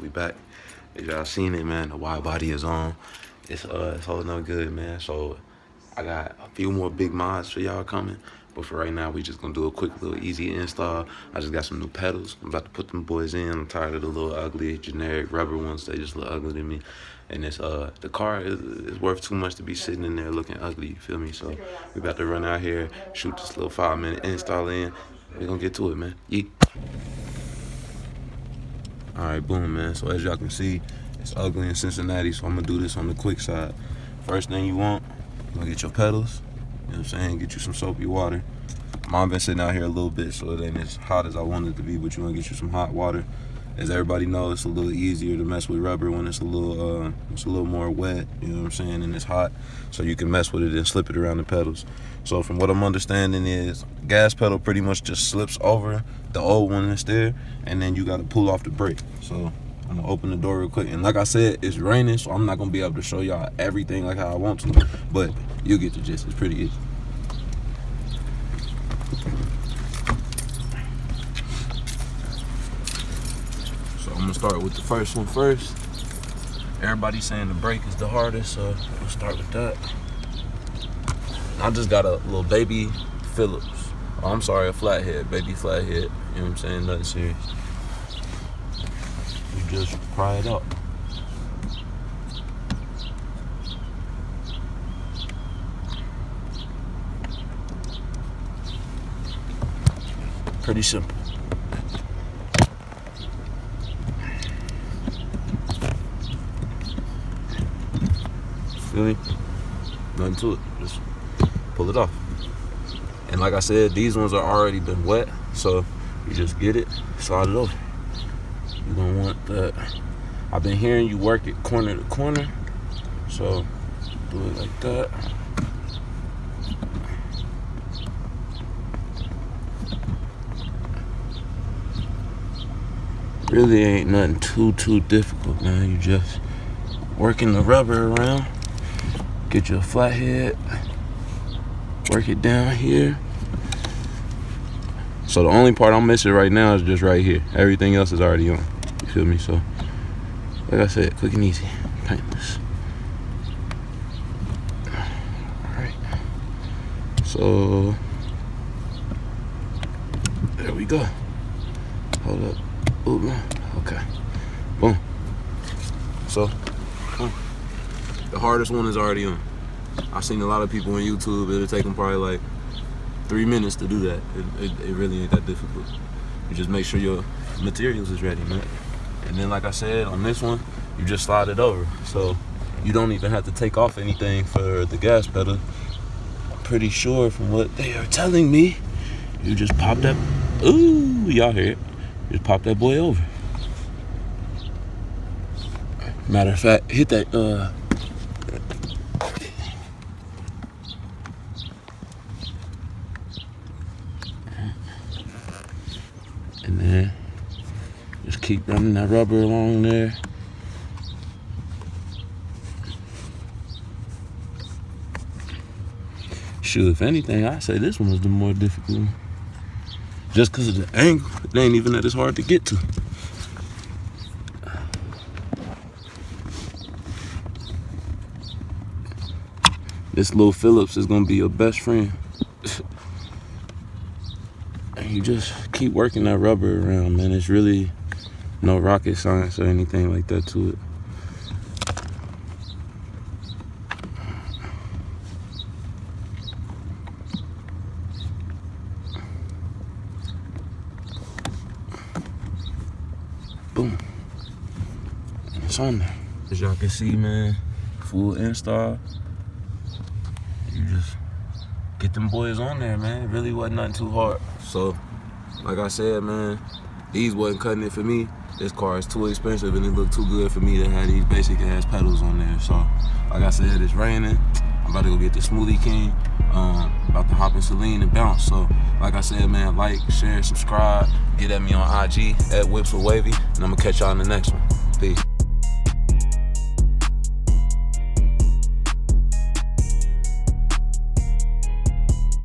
We back. As y'all seen it, man, the wide body is on. It's holding up good, man. So I got a few more big mods for y'all coming. But for right now, we just gonna do a quick little easy install. I just got some new pedals. I'm about to put them boys in. I'm tired of the little ugly, generic rubber ones. They just look ugly to me. And it's the car is worth too much to be sitting in there looking ugly, you feel me? So we about to run out here, shoot this little 5-minute install in. We gonna get to it, man. Yeet. All right, boom, man. So as y'all can see, it's ugly in Cincinnati, so I'm gonna do this on the quick side. First thing you want, you're gonna get your pedals, you know what I'm saying? Get you some soapy water. Mom been sitting out here a little bit, so it ain't as hot as I wanted it to be, but you wanna get you some hot water. As everybody knows, it's a little easier to mess with rubber when it's a little more wet, you know what I'm saying, and it's hot. So you can mess with it and slip it around the pedals. So from what I'm understanding is, gas pedal pretty much just slips over the old one that's there, and then you gotta pull off the brake. So I'm gonna open the door real quick. And like I said, it's raining, so I'm not gonna be able to show y'all everything like how I want to, but you'll get the gist. It's pretty easy. I'm gonna start with the first one first. Everybody's saying the brake is the hardest, so we'll start with that. I just got a little baby Phillips. Oh, I'm sorry, a flathead, baby flathead. You know what I'm saying? Nothing serious. You just pry it up. Pretty simple. Feel me? Nothing to it. Just pull it off. And like I said, these ones are already been wet, so you just get it, slide it over. You're gonna want that. I've been hearing you work it corner to corner, so do it like that. Really ain't nothing too difficult, man. You just working the rubber around. Get you a flathead, work it down here. So the only part I'm missing right now is just right here. Everything else is already on, you feel me? So, like I said, quick and easy, painless. All right, so there we go. Hold up, ooh, okay, boom. So, the hardest one is already on. I've seen a lot of people on YouTube, it'll take them probably like 3 minutes to do that. It really ain't that difficult. You just make sure your materials is ready, man. And then like I said, on this one, you just slide it over. So you don't even have to take off anything for the gas pedal. I'm pretty sure from what they are telling me, you just pop that, ooh, y'all hear it. Just pop that boy over. Matter of fact, hit that, and then just keep running that rubber along there. Shoot, if anything, I say this one was the more difficult one. Just because of the angle, it ain't even that it's hard to get to. This little Phillips is gonna be your best friend. And you just keep working that rubber around, man. It's really no rocket science or anything like that to it. Boom. And it's on there. As y'all can see, man, full install. You just get them boys on there, man. It really wasn't nothing too hard. So, like I said, man, these wasn't cutting it for me. This car is too expensive and it looked too good for me to have these basic ass pedals on there. So, like I said, it's raining. I'm about to go get the Smoothie King. About to hop in Celine and bounce. So, like I said, man, like, share, subscribe. Get at me on IG, @WhipsWithWavy. And I'm gonna catch y'all in the next one. Peace.